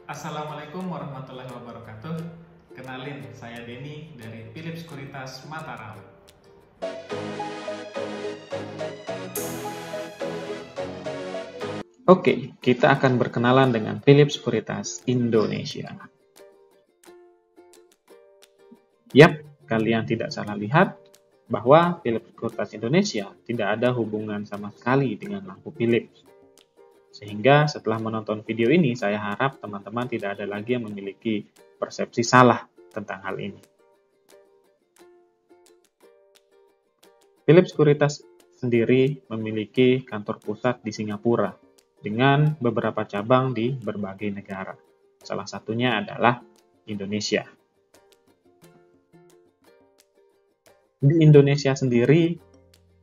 Assalamualaikum warahmatullahi wabarakatuh. Kenalin, saya Denny dari Philips Sekuritas Mataram. Oke, kita akan berkenalan dengan Philips Sekuritas Indonesia. Yap, kalian tidak salah lihat bahwa Philips Sekuritas Indonesia tidak ada hubungan sama sekali dengan lampu Philips. Sehingga setelah menonton video ini, saya harap teman-teman tidak ada lagi yang memiliki persepsi salah tentang hal ini. Philips Sekuritas sendiri memiliki kantor pusat di Singapura dengan beberapa cabang di berbagai negara. Salah satunya adalah Indonesia. Di Indonesia sendiri,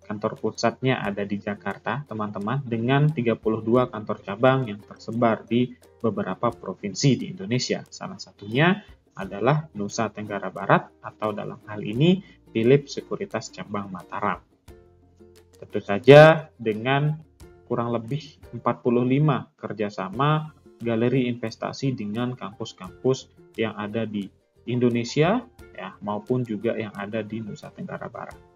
kantor pusatnya ada di Jakarta, teman-teman, dengan 32 kantor cabang yang tersebar di beberapa provinsi di Indonesia. Salah satunya adalah Nusa Tenggara Barat atau dalam hal ini Philips Sekuritas Cabang Mataram. Tentu saja dengan kurang lebih 45 kerjasama galeri investasi dengan kampus-kampus yang ada di Indonesia ya, maupun juga yang ada di Nusa Tenggara Barat.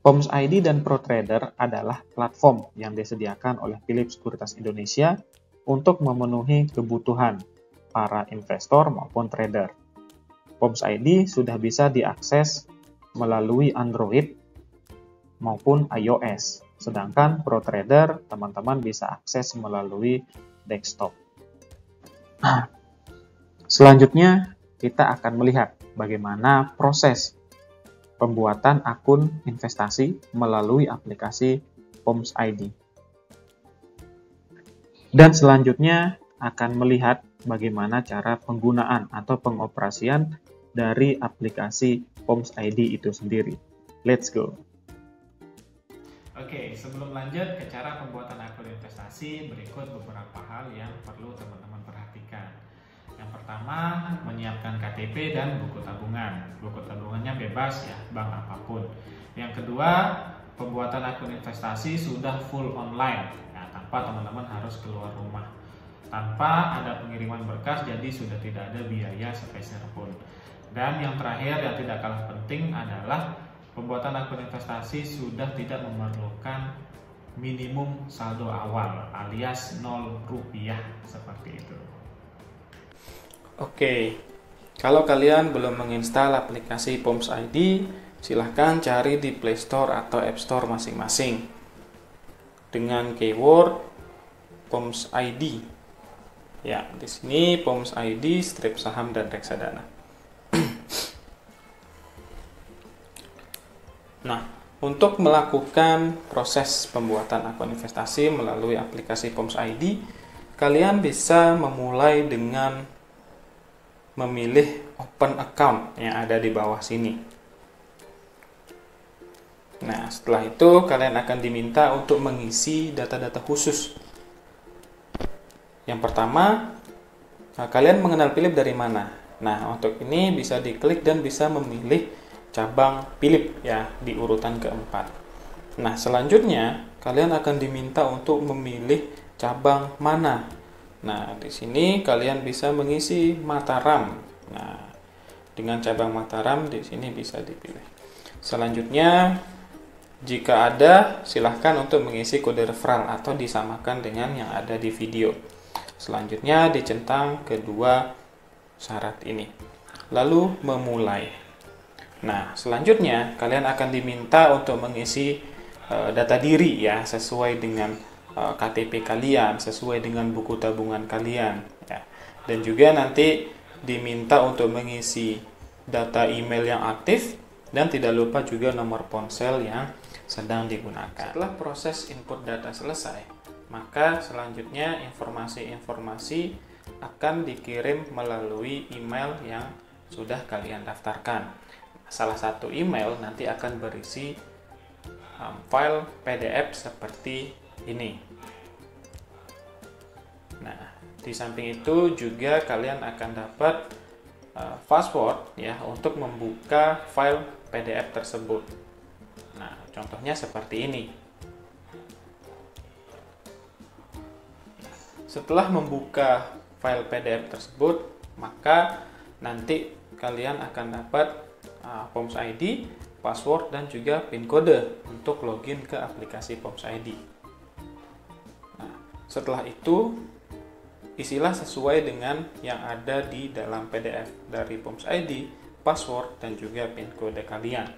POMS ID dan ProTrader adalah platform yang disediakan oleh Philips Sekuritas Indonesia untuk memenuhi kebutuhan para investor maupun trader. POMS ID sudah bisa diakses melalui Android maupun iOS, sedangkan ProTrader teman-teman bisa akses melalui desktop. Selanjutnya, kita akan melihat bagaimana proses pembuatan akun investasi melalui aplikasi POMS ID. Dan selanjutnya akan melihat bagaimana cara penggunaan atau pengoperasian dari aplikasi POMS ID itu sendiri. Let's go! Oke, sebelum lanjut ke cara pembuatan akun investasi, berikut beberapa hal yang perlu teman-teman perhatikan. Yang pertama, menyiapkan KTP dan buku tabungan. Buku tabungannya bebas ya, bank apapun. Yang kedua, pembuatan akun investasi sudah full online, ya, tanpa teman-teman harus keluar rumah. Tanpa ada pengiriman berkas, jadi sudah tidak ada biaya sepeser pun. Dan yang terakhir, yang tidak kalah penting adalah pembuatan akun investasi sudah tidak memerlukan minimum saldo awal, alias 0 rupiah, seperti itu. Oke, kalau kalian belum menginstal aplikasi POMS ID, silahkan cari di Play Store atau App Store masing-masing dengan keyword POMS ID. Ya, di sini POMS ID, strip saham dan reksadana. Nah, untuk melakukan proses pembuatan akun investasi melalui aplikasi POMS ID, kalian bisa memulai dengan memilih open account yang ada di bawah sini. Nah, setelah itu kalian akan diminta untuk mengisi data-data khusus. Yang pertama, kalian mengenal Philips dari mana? Nah, untuk ini bisa diklik dan bisa memilih cabang Philips ya di urutan keempat. Nah, selanjutnya kalian akan diminta untuk memilih cabang mana. Nah, di sini kalian bisa mengisi Mataram. Nah, dengan cabang Mataram di sini bisa dipilih. Selanjutnya, jika ada, silahkan untuk mengisi kode referral atau disamakan dengan yang ada di video. Selanjutnya, dicentang kedua syarat ini. Lalu, memulai. Nah, selanjutnya kalian akan diminta untuk mengisi data diri ya, sesuai dengan KTP kalian, sesuai dengan buku tabungan kalian ya. Dan juga nanti diminta untuk mengisi data email yang aktif dan tidak lupa juga nomor ponsel yang sedang digunakan. Setelah proses input data selesai, maka selanjutnya informasi-informasi akan dikirim melalui email yang sudah kalian daftarkan. Salah satu email nanti akan berisi file PDF seperti ini. Nah, di samping itu juga kalian akan dapat password ya untuk membuka file PDF tersebut. Nah, contohnya seperti ini. setelah membuka file PDF tersebut, maka nanti kalian akan dapat POMS ID, password, dan juga PIN kode untuk login ke aplikasi POMS ID. Nah, setelah itu, isilah sesuai dengan yang ada di dalam PDF dari POMS ID, password, dan juga PIN kode kalian.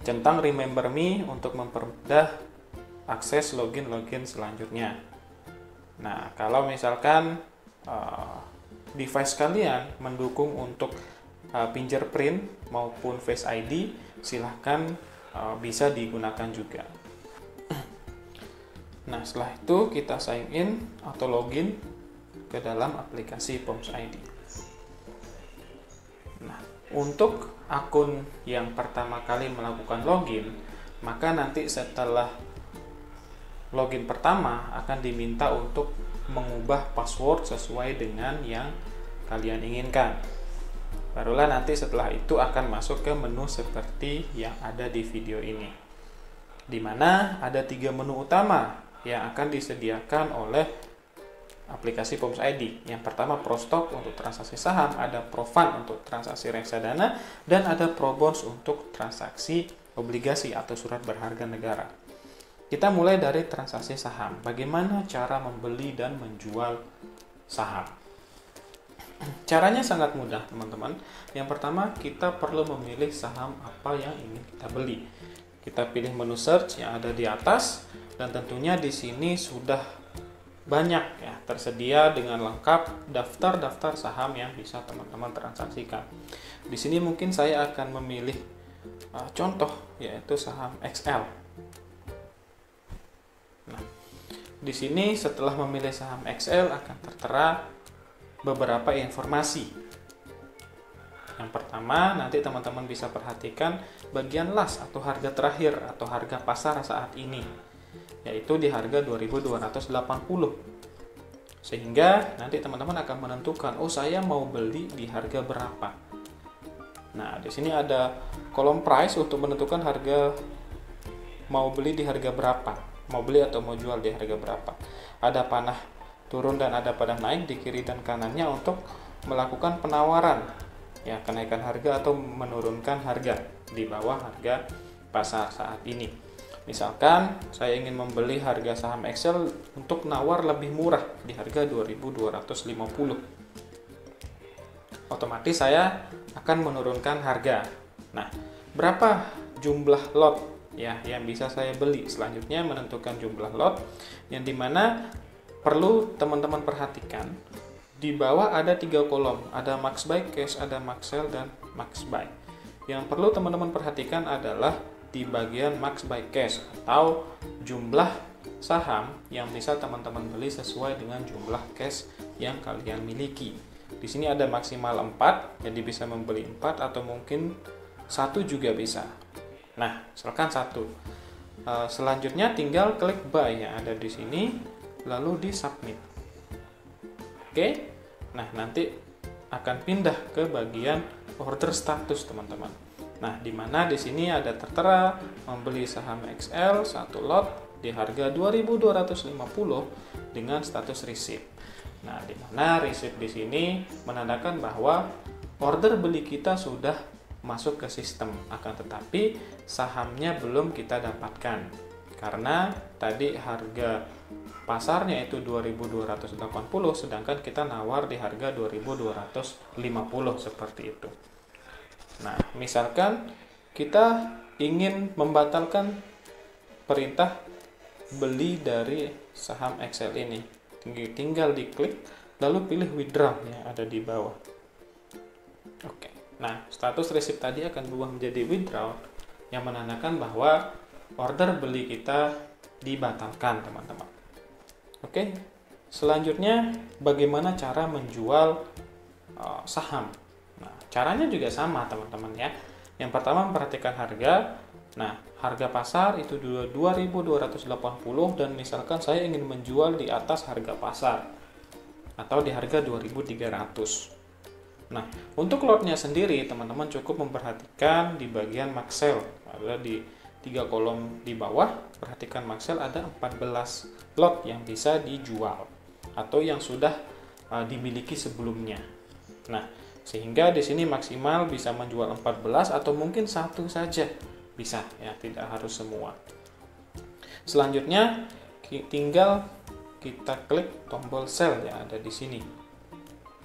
Centang Remember Me untuk mempermudah akses login selanjutnya. Nah, kalau misalkan device kalian mendukung untuk fingerprint maupun Face ID, silahkan bisa digunakan juga. Nah, setelah itu kita sign in atau login ke dalam aplikasi POMS ID. Nah, untuk akun yang pertama kali melakukan login, maka nanti setelah login pertama akan diminta untuk mengubah password sesuai dengan yang kalian inginkan. Barulah nanti setelah itu akan masuk ke menu seperti yang ada di video ini, di mana ada 3 menu utama yang akan disediakan oleh aplikasi POMS ID. Yang pertama ProStock untuk transaksi saham, ada ProFund untuk transaksi reksadana, dan ada ProBonds untuk transaksi obligasi atau surat berharga negara. Kita mulai dari transaksi saham. Bagaimana cara membeli dan menjual saham? Caranya sangat mudah, teman-teman. Yang pertama, kita perlu memilih saham apa yang ingin kita beli. Kita pilih menu search yang ada di atas, dan tentunya di sini sudah banyak ya tersedia dengan lengkap daftar-daftar saham yang bisa teman-teman transaksikan. Di sini mungkin saya akan memilih contoh, yaitu saham XL. Nah, di sini setelah memilih saham XL akan tertera beberapa informasi. Yang pertama, nanti teman-teman bisa perhatikan bagian last atau harga terakhir atau harga pasar saat ini, yaitu di harga 2.280. Sehingga nanti teman-teman akan menentukan, oh saya mau beli di harga berapa. Nah, di sini ada kolom price untuk menentukan harga mau beli di harga berapa, mau beli atau mau jual di harga berapa. Ada panah turun dan ada panah naik di kiri dan kanannya untuk melakukan penawaran, ya kenaikan harga atau menurunkan harga di bawah harga pasar saat ini. Misalkan saya ingin membeli harga saham XL untuk nawar lebih murah di harga 2.250. Otomatis saya akan menurunkan harga. Nah, berapa jumlah lot ya yang bisa saya beli? Selanjutnya menentukan jumlah lot, yang dimana perlu teman-teman perhatikan di bawah ada 3 kolom, ada max buy, cash, ada max sell, dan max buy. Yang perlu teman-teman perhatikan adalah di bagian max buy cash atau jumlah saham yang bisa teman-teman beli sesuai dengan jumlah cash yang kalian miliki. Di sini ada maksimal 4, jadi bisa membeli 4 atau mungkin 1 juga bisa. Nah, misalkan 1. Selanjutnya tinggal klik buy yang ada di sini, lalu di submit. Oke. Nah, nanti akan pindah ke bagian order status, teman-teman. Nah, di mana di sini ada tertera membeli saham XL 1 lot di harga 2.250 dengan status receipt. Nah, di mana receipt di sini menandakan bahwa order beli kita sudah masuk ke sistem, akan tetapi sahamnya belum kita dapatkan karena tadi harga pasarnya itu 2.280, sedangkan kita nawar di harga 2.250 seperti itu. Nah, misalkan kita ingin membatalkan perintah beli dari saham XL ini, tinggal diklik lalu pilih withdraw yang ada di bawah. Oke. Nah, status receipt tadi akan berubah menjadi withdraw yang menandakan bahwa order beli kita dibatalkan, teman-teman. Oke, selanjutnya bagaimana cara menjual saham? Nah, caranya juga sama, teman-teman ya. Yang pertama memperhatikan harga. Nah, harga pasar itu 2.280 dan misalkan saya ingin menjual di atas harga pasar atau di harga 2.300. Nah, untuk lotnya sendiri teman-teman cukup memperhatikan di bagian max sell. Ada di 3 kolom di bawah, perhatikan max sell ada 14 lot yang bisa dijual. atau yang sudah dimiliki sebelumnya. Nah, sehingga di sini maksimal bisa menjual 14 atau mungkin satu saja bisa ya, tidak harus semua. Selanjutnya tinggal kita klik tombol sell yang ada di sini.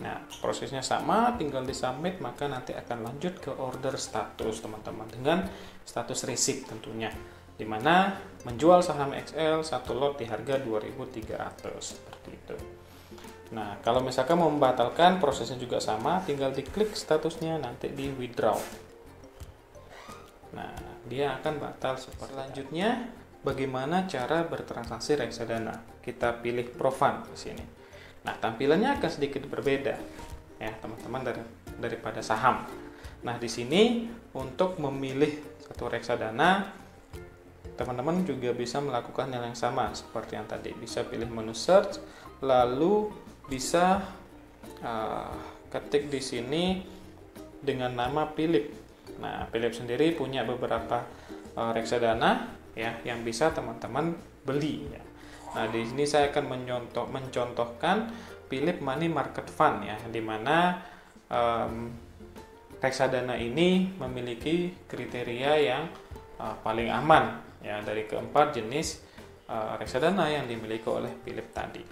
Nah, prosesnya sama, tinggal di submit, maka nanti akan lanjut ke order status teman-teman dengan status receipt tentunya, dimana menjual saham XL satu lot di harga 2.300 seperti itu. Nah, kalau misalkan mau membatalkan, prosesnya juga sama, tinggal diklik statusnya, nanti di withdraw. Nah, dia akan batal seperti. Selanjutnya, bagaimana cara bertransaksi reksadana? Kita pilih Profund di sini. Nah, tampilannya akan sedikit berbeda ya, teman-teman, daripada saham. Nah, di sini untuk memilih satu reksadana, teman-teman juga bisa melakukan hal yang sama seperti yang tadi. Bisa pilih menu search, lalu bisa ketik di sini dengan nama Philip. Nah, Philip sendiri punya beberapa reksadana ya yang bisa teman-teman beli ya. Nah, di sini saya akan mencontohkan Philip Money Market Fund ya, di mana reksadana ini memiliki kriteria yang paling aman ya dari keempat jenis reksadana yang dimiliki oleh Philip tadi.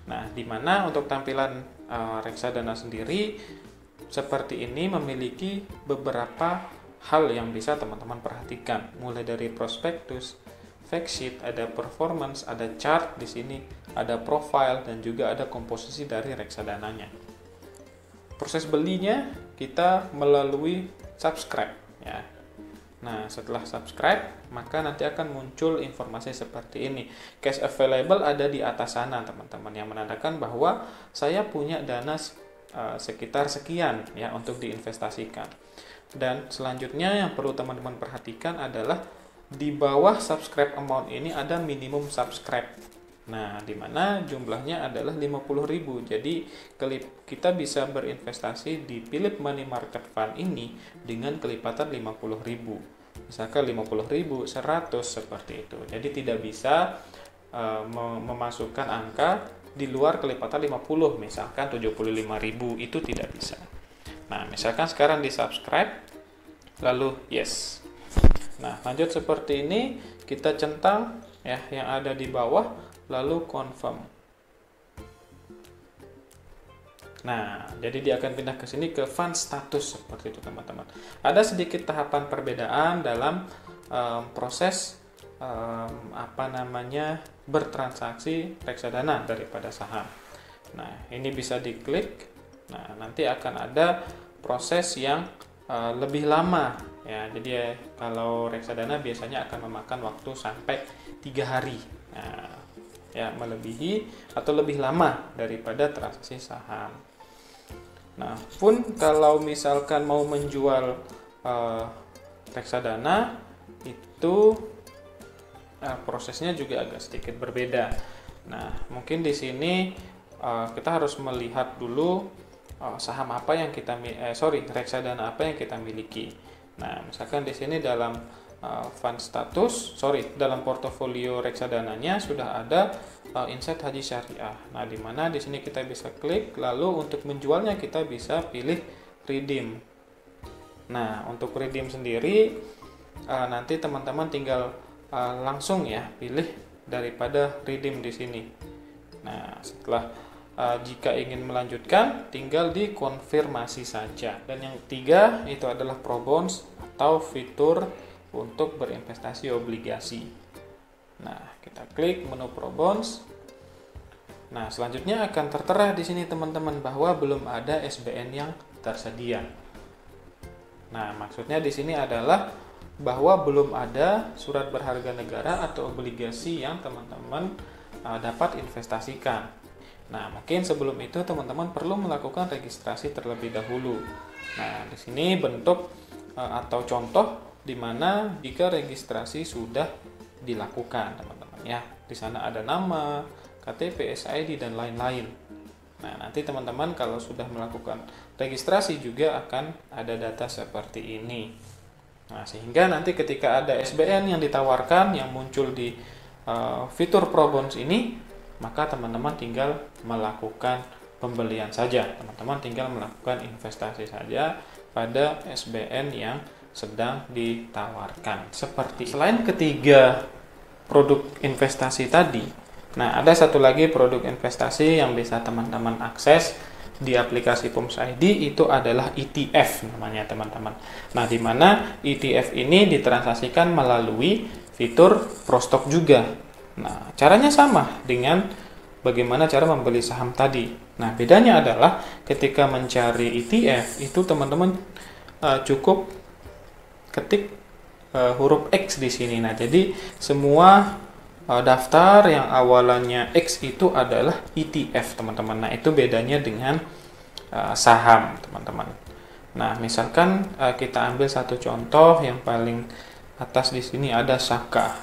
Nah, di mana untuk tampilan reksadana sendiri seperti ini memiliki beberapa hal yang bisa teman-teman perhatikan, mulai dari prospektus, fact sheet, ada performance, ada chart di sini, ada profile, dan juga ada komposisi dari reksadananya. Proses belinya kita melalui subscribe ya. Nah, setelah subscribe, maka nanti akan muncul informasi seperti ini. Cash available ada di atas sana, teman-teman, yang menandakan bahwa saya punya dana sekitar sekian ya untuk diinvestasikan. Dan selanjutnya yang perlu teman-teman perhatikan adalah di bawah subscribe amount ini ada minimum subscribe. Nah, di mana jumlahnya adalah 50.000. Jadi kita bisa berinvestasi di Philip Money Market Fund ini dengan kelipatan 50.000. Misalkan 50.000, 100 seperti itu. Jadi tidak bisa memasukkan angka di luar kelipatan 50, misalkan 75.000, itu tidak bisa. Nah, misalkan sekarang di subscribe, lalu yes. Nah, lanjut seperti ini, kita centang ya yang ada di bawah, lalu confirm. Nah, jadi dia akan pindah ke sini ke fund status seperti itu, teman-teman. Ada sedikit tahapan perbedaan dalam proses bertransaksi reksadana daripada saham. Nah, ini bisa diklik. Nah, nanti akan ada proses yang lebih lama ya. Jadi kalau reksadana biasanya akan memakan waktu sampai 3 hari. Nah, ya melebihi atau lebih lama daripada transaksi saham. Nah, pun kalau misalkan mau menjual reksadana itu prosesnya juga agak sedikit berbeda. Nah, mungkin di sini kita harus melihat dulu saham apa yang reksadana apa yang kita miliki. Nah, misalkan di sini dalam fund status, dalam portofolio reksadananya sudah ada Insight Haji Syariah. Nah, di mana di sini kita bisa klik, lalu untuk menjualnya kita bisa pilih redeem. Nah, untuk redeem sendiri nanti teman-teman tinggal langsung ya pilih daripada redeem di sini. Nah, setelah jika ingin melanjutkan, tinggal dikonfirmasi saja. Dan yang ketiga itu adalah Pro Bonds atau fitur untuk berinvestasi obligasi. Nah, kita klik menu Pro Bonds. Nah, selanjutnya akan tertera di sini teman-teman bahwa belum ada SBN yang tersedia. Nah, maksudnya di sini adalah bahwa belum ada surat berharga negara atau obligasi yang teman-teman dapat investasikan. Nah, mungkin sebelum itu teman-teman perlu melakukan registrasi terlebih dahulu. Nah, di sini bentuk atau contoh di mana jika registrasi sudah dilakukan, teman-teman ya. Di sana ada nama, KTP, SID dan lain-lain. Nah, nanti teman-teman kalau sudah melakukan registrasi juga akan ada data seperti ini. Nah, sehingga nanti ketika ada SBN yang ditawarkan yang muncul di fitur Pro Bonds ini, maka teman-teman tinggal melakukan pembelian saja. Teman-teman tinggal melakukan investasi saja pada SBN yang sedang ditawarkan. Seperti selain ketiga produk investasi tadi, nah ada satu lagi produk investasi yang bisa teman-teman akses di aplikasi PUMS ID, itu adalah ETF namanya teman-teman. Nah, di mana ETF ini ditransaksikan melalui fitur Prostock juga. Nah, caranya sama dengan bagaimana cara membeli saham tadi. Nah, bedanya adalah ketika mencari ETF itu teman-teman cukup ketik huruf X di sini. Nah, jadi semua daftar yang awalannya X itu adalah ETF, teman-teman. Nah, itu bedanya dengan saham, teman-teman. Nah, misalkan kita ambil satu contoh yang paling atas di sini ada Saka.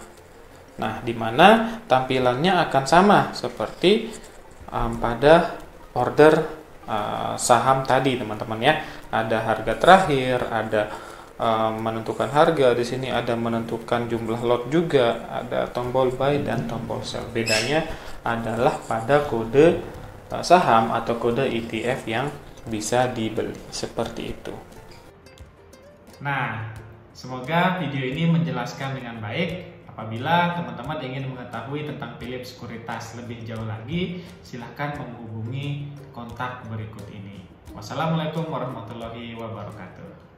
Nah, di mana tampilannya akan sama seperti pada order saham tadi, teman-teman ya. Ada harga terakhir, ada menentukan harga, di sini ada menentukan jumlah lot juga, ada tombol buy dan tombol sell. Bedanya adalah pada kode saham atau kode ETF yang bisa dibeli, seperti itu. Nah, semoga video ini menjelaskan dengan baik. Apabila teman-teman ingin mengetahui tentang Philips Sekuritas lebih jauh lagi, silahkan menghubungi kontak berikut ini. Wassalamualaikum warahmatullahi wabarakatuh.